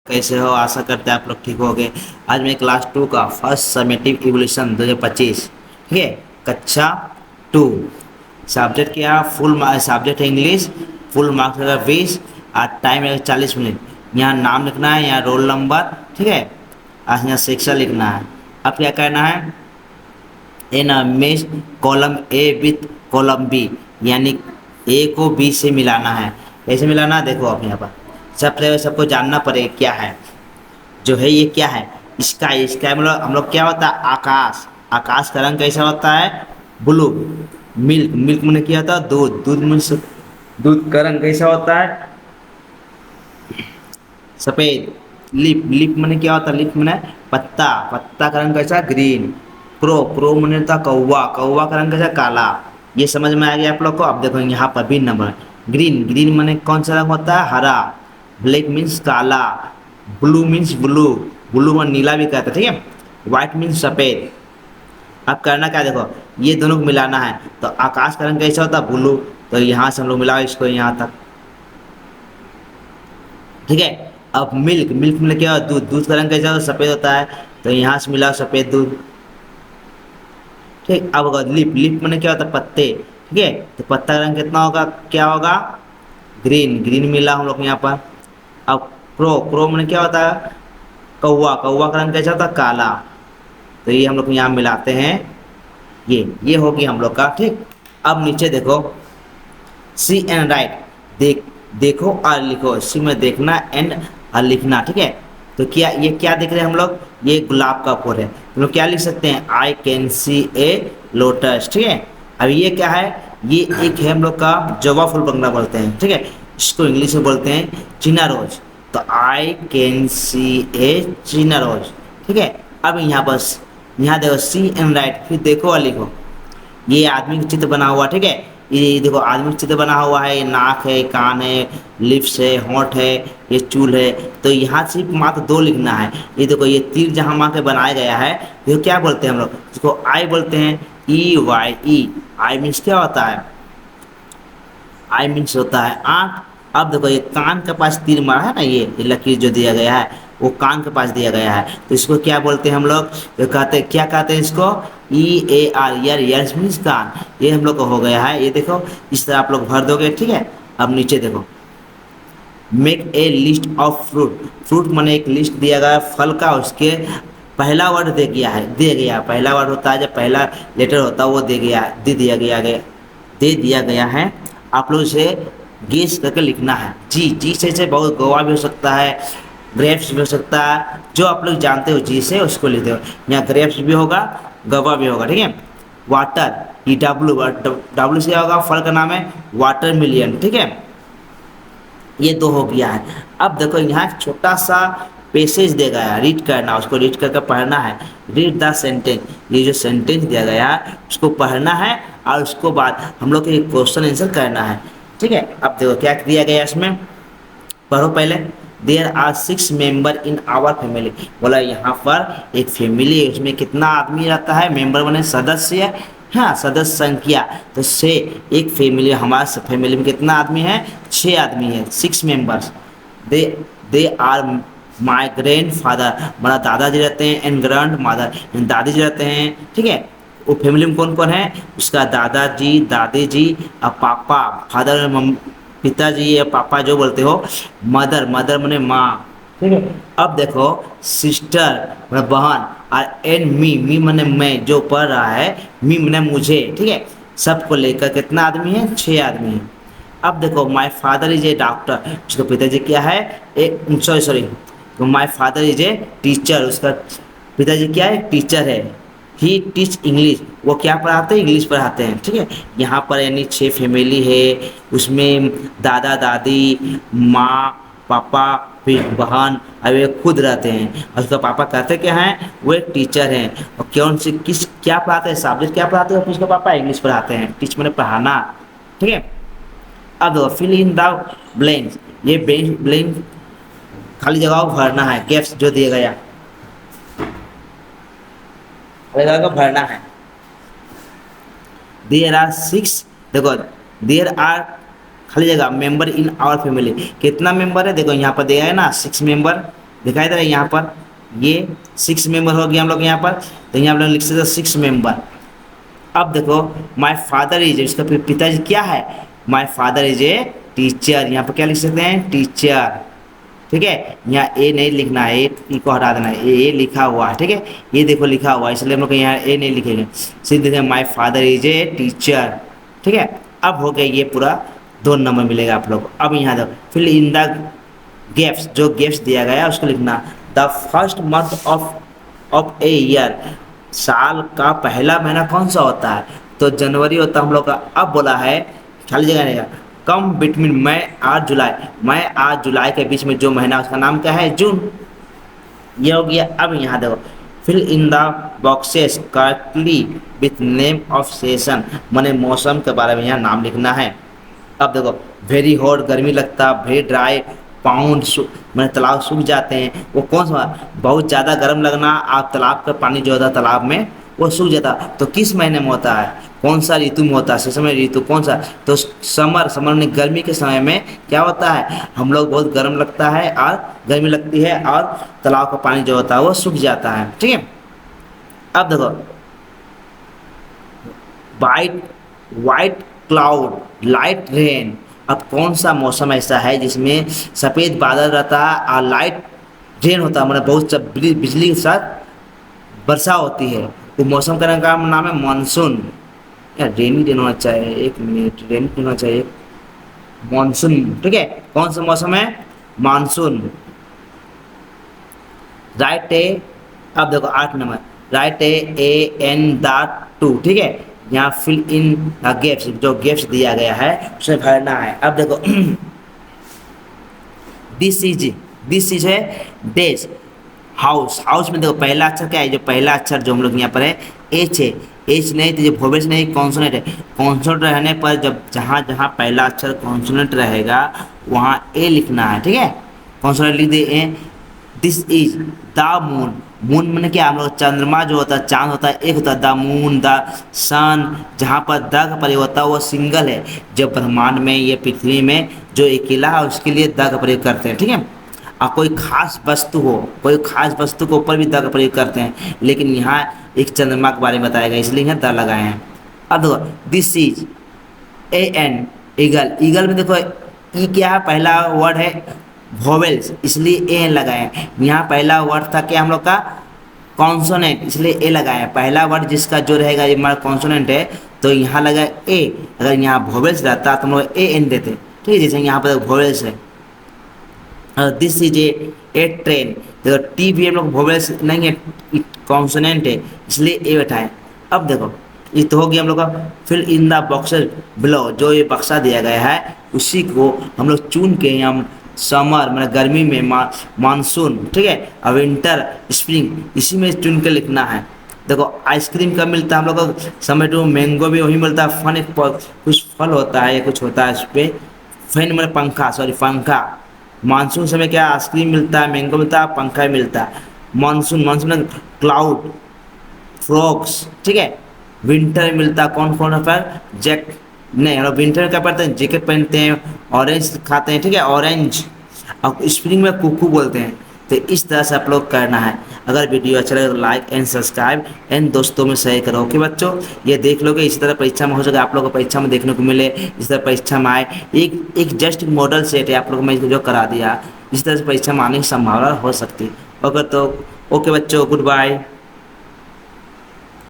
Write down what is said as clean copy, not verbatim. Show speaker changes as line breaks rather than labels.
कैसे हो? आशा करते हैं आप लोग ठीक होगे। आज मैं क्लास 2 का फर्स्ट समेटिव इवोल्यूशन 2025, ठीक है, कक्षा 2। सब्जेक्ट क्या? सब्जेक्ट है इंग्लिश। फुल मार्क्स रहेगा 20 और टाइम है 40 मिनट। यहाँ नाम लिखना है, यहाँ रोल नंबर, ठीक है, और यहाँ सेक्शन लिखना है। अब क्या करना है? इन match column A with column B, यानी ए को बी से मिलाना है। कैसे मिलाना है देखो आप यहाँ पर। सबको जानना पड़ेगा क्या है, जो है ये क्या है। स्काई, स्काई मतलब हम लोग क्या होता है? आकाश। आकाश का रंग कैसा होता है? ब्लू। मिल्क, मिल्क मैंने क्या होता है? दूध। दूध में दूध का रंग कैसा होता है? सफेद। लिप, लिप मैंने क्या होता है? लिप मैंने पत्ता। पत्ता का रंग कैसा? ग्रीन। क्रो, क्रो मैंने होता कौवा। कौवा का रंग कैसा? काला। ये समझ में आ गया आप लोग को? अब देखो यहाँ पर भी नंबर। ग्रीन, ग्रीन मैंने कौन सा रंग होता है? हरा। ब्लैक मीन्स काला। ब्लू मीन्स ब्लू, ब्लू में नीला भी कहते हैं, ठीक है। व्हाइट मीन्स सफेद। अब करना क्या देखो, ये दोनों को मिलाना है। तो आकाश का रंग कैसा होता है? ब्लू। तो यहाँ से हम लोग मिलाओ इसको यहाँ तक, ठीक है। अब मिल्क, मिल्क में क्या होता है? दूध। दूध का रंग कैसा होता है? सफेद होता है। तो यहाँ से मिलाओ सफेद दूध, ठीक। अब होगा लिप, लिप में क्या होता है? पत्ते, ठीक है। तो पत्ता का रंग कितना होगा? क्या होगा? ग्रीन, ग्रीन मिला हम लोग यहाँ पर। अब क्रो, क्रो में क्या होता है? कौवा। कौवा का रंग कैसा होता है? काला। तो ये हम लोग यहाँ मिलाते हैं। ये होगी हम लोग का, ठीक। अब नीचे देखो, सी एंड राइट। देखो और लिखो। सी में देखना, एंड और लिखना, ठीक है। तो क्या ये क्या देख रहे हैं हम लोग? ये गुलाब का फूल है। हम लोग क्या लिख सकते हैं? I can see a lotus, ठीक है। अब ये क्या है? ये एक है हम लोग का जवा फूल बंगला बोलते हैं, ठीक है। इसको इंग्लिश में बोलते हैं चीना रोज। तो आई कैन सी ए चीना रोज, ठीक है। अब यहाँ बस, यहाँ देखो सी एंड राइट, फिर देखो और लिखो। ये आदमी का चित्र बना हुआ, ठीक है। ये देखो आदमी का चित्र बना हुआ है। ये नाक है, कान है, लिप्स है, होंठ है, ये चूल है। तो यहाँ सिर्फ मात्र दो लिखना है। ये देखो ये तीर जहाँ माँ के बनाया गया है, ये क्या बोलते हैं हम लोग? इसको आई बोलते हैं। E Y E. I means क्या होता है? आई मीन्स होता है आँख। अब देखो ये कान के पास तीर मारा है ना, ये लकीर जो दिया गया है वो कान के पास दिया गया है। तो इसको क्या बोलते हैं हम लोग? तो कहते हैं, क्या कहते हैं इसको? E A R, ear. Ears means कान। ये हम लोग को हो गया है। ये देखो इस तरह आप लोग भर दोगे, ठीक है। अब नीचे देखो, make a list of fruit. Fruit माने एक लिस्ट दिया गया फल का, उसके पहला वर्ड दे गया। पहला वर्ड होता है, जब पहला लेटर होता है वो दे दिया गया है। आप लोग इसे गेस करके लिखना है। जी, जी से बहुत गोवा भी हो सकता है, ग्रेप्स भी हो सकता है। जो आप लोग जानते हो जी से उसको लिखते हो। यहाँ ग्रेप्स भी होगा, गवा भी होगा, ठीक है। वाटर, ई डब्ल्यू, डब्ल्यू से होगा, फल का नाम है वाटर मिलियन, ठीक है। ये दो हो गया है। अब देखो यहाँ एक छोटा सा पैसेज दिया गया है, रीड करना, उसको रीड करके पढ़ना है। Read the sentence. ये जो सेंटेंस दिया गया है उसको पढ़ना है और उसको बाद हम लोग को एक क्वेश्चन आंसर करना है, ठीक है। अब देखो क्या दिया गया इसमें, पढ़ो पहले। There are 6 member in our family. बोला यहाँ पर एक फैमिली है, उसमें कितना आदमी रहता है? मेंबर बने सदस्य, हाँ, सदस्य संख्या। तो से एक फैमिली, हमारे फैमिली में कितना आदमी है? 6 आदमी है, 6 members. They they are my grandfather, हमारा दादाजी रहते हैं, एंड ग्रैंड मदर, दादी जी रहते हैं, ठीक है। वो फैमिली में कौन कौन है? उसका दादाजी, दादी जी और पापा, फादर पिताजी या पापा जो बोलते हो। मदर, मदर मैंने माँ, ठीक है। अब देखो सिस्टर मतलब बहन, और एंड मी मैंने मैं जो पढ़ रहा है, मी मैंने मुझे, ठीक है। सबको लेकर कितना आदमी है? 6 आदमी है। अब देखो my father is a doctor, उसका पिताजी क्या है? एक सॉरी, तो my father is a teacher, उसका पिताजी क्या है? टीचर है। ही टीच इंग्लिश, वो क्या पढ़ाते हैं? इंग्लिश पढ़ाते हैं, ठीक है। यहाँ पर यानी 6 फैमिली है, उसमें दादा दादी, माँ, पापा, फिर बहन, और वे खुद रहते हैं। और उसका पापा कहते क्या हैं? वो एक टीचर हैं। और कौन से किस क्या पढ़ाते हैं? सब्जेक्ट क्या पढ़ाते हैं? उसका पापा इंग्लिश पढ़ाते हैं। टीच मैंने पढ़ाना, ठीक है। अब फिल इन द ब्लैंक्स। ये ब्लैंक खाली जगह को भरना है, गैप्स जो दिया गया खाली जगह को भरना है। देयर आर 6, देखो देयर आर खाली जगह मेंबर इन आवर फैमिली, कितना मेंबर है? देखो यहाँ पर दिया है ना 6 मेंबर, दिखाई दे रहा है यहाँ पर, ये 6 मेंबर हो गया हम लोग यहाँ पर, तो यहाँ हम लोग लिख सकते हैं 6 मेंबर। अब देखो माय फादर इज, इसका पिताजी क्या है, my father is a teacher, यहाँ पर क्या लिख सकते हैं, टीचर। ठीक है, यहाँ ए नहीं लिखना है, ए को हटा देना है, ए लिखा हुआ है, ठीक है, ये देखो लिखा हुआ है, इसलिए हम लोग यहाँ ए नहीं लिखेंगे, सीधे देखें my father is a teacher. ठीक है, अब हो गया ये पूरा 2 नंबर मिलेगा आप लोग को। अब यहाँ देखो फिल इन द गैप्स, जो गैप्स दिया गया है उसको लिखना। The first month of a year, साल का पहला महीना कौन सा होता है, तो जनवरी होता है हम लोग का। अब बोला है खाली जगह रहेगा, कम बिटवीन मई और जुलाई, मई और जुलाई के बीच में जो महीना उसका नाम क्या है, जून। ये हो गया। अब यहाँ देखो fill in the boxes correctly with name of session, माने मौसम के बारे में यहाँ नाम लिखना है। अब देखो वेरी हॉट गर्मी लगता, वेरी ड्राई पाउंड मैंने तालाब सूख जाते हैं, वो कौन सा, बहुत ज़्यादा गर्म लगना, आप तालाब का पानी जो होता है तालाब में वो सूख जाता, तो किस महीने में होता है, कौन सा ऋतु में होता है, समय ऋतु कौन सा, तो समर में गर्मी के समय में क्या होता है, हम लोग बहुत गर्म लगता है और गर्मी लगती है और तालाब का पानी जो होता है वो सूख जाता है। ठीक है, अब देखो white white cloud light rain, अब कौन सा मौसम ऐसा है जिसमें सफ़ेद बादल रहता है और लाइट रेन होता है, मतलब बहुत बिजली के साथ वर्षा होती है, तो मौसम का नाम है मानसून। यार रेनी दिन होना चाहिए, एक मिनट, रेनी होना चाहिए, मानसून। ठीक है, कौन सा मौसम है, मानसून। राइट ए, अब देखो 8 number, right A N the two. ठीक है, यहाँ फिल इन गैप्स, जो गैप्स दिया गया है उसे भरना है। अब देखो दिस इज है डेज हाउस, हाउस में देखो पहला अक्षर क्या है, जो पहला अक्षर जो हम लोग यहाँ पर है एच है, एच नहीं तो जो वोवेल्स नहीं, कॉन्सोनेंट है। कॉन्सोनेंट रहने पर जब जहाँ जहाँ पहला अक्षर कॉन्सोनेंट रहेगा वहाँ ए लिखना है। ठीक है, कॉन्सोनेंट लिख दे A. This is the moon, moon मैंने क्या, हम लोग चंद्रमा जो होता है, चांद होता है एक होता है, द मून द सन, जहाँ पर द का प्रयोग होता है वो सिंगल है, जब ब्रह्मांड में ये पृथ्वी में जो अकेला है उसके लिए द का प्रयोग करते हैं। ठीक है, और कोई खास वस्तु हो, कोई खास वस्तु के ऊपर भी द का प्रयोग करते हैं, लेकिन यहाँ एक चंद्रमा के बारे में बताया गया इसलिए यहाँ द लगाए हैं। अब देखो this is A an eagle, eagle में देखो ई क्या है, पहला वर्ड है वोवेल्स इसलिए ए लगाए हैं। यहाँ पहला वर्ड था क्या हम लोग का, कॉन्सोनेंट, इसलिए ए लगाए हैं। पहला वर्ड जिसका जो रहेगा ये हमारा कॉन्सोनेंट है तो यहाँ लगा ए, अगर यहाँ वोवेल्स रहता तो हम लोग ए एन देते। ठीक है, जैसे यहाँ पर वोवेल्स है। दिस इज ए ट्रेन, देखो टी भी हम लोग वोवेल्स नहीं है, कॉन्सोनेंट है इसलिए ए बैठाएं। अब देखो ये तो हो गया हम लोग का। Fill in the boxes below, जो ये बक्सा दिया गया है उसी को हम लोग चुन के यहाँ समर मतलब गर्मी में मानसून, ठीक है, और विंटर स्प्रिंग इसी में चुन के लिखना है। देखो आइसक्रीम कब मिलता है हम लोग को, समय टू मैंगो भी वही मिलता है, फन एक कुछ फल होता है या कुछ होता है उस पर, फैन मतलब पंखा, सॉरी पंखा। मानसून समय क्या आइसक्रीम मिलता है, मैंगो मिलता है, पंखा मिलता है। मानसून में क्लाउड फ्रॉक्स, ठीक है। विंटर मिलता है कौन कौन पर, जैक नहीं, हम लोग विंटर में क्या पहनते हैं, जैकेट पहनते हैं, ऑरेंज खाते हैं, ठीक है, ऑरेंज। और स्प्रिंग में कुकू बोलते हैं। तो इस तरह से आप लोग करना है। अगर वीडियो अच्छा लगे तो लाइक एंड सब्सक्राइब एंड दोस्तों में शेयर करो। ओके बच्चों, ये देख लोगे इसी तरह परीक्षा में हो सके आप लोगों को परीक्षा में देखने को मिले, इस तरह परीक्षा में आए। एक जस्ट मॉडल सेट है आप लोगों को मैं जो करा दिया, इस तरह से परीक्षा में आने की संभावना हो सकती है। ओके तो ओके बच्चों, गुड बाय।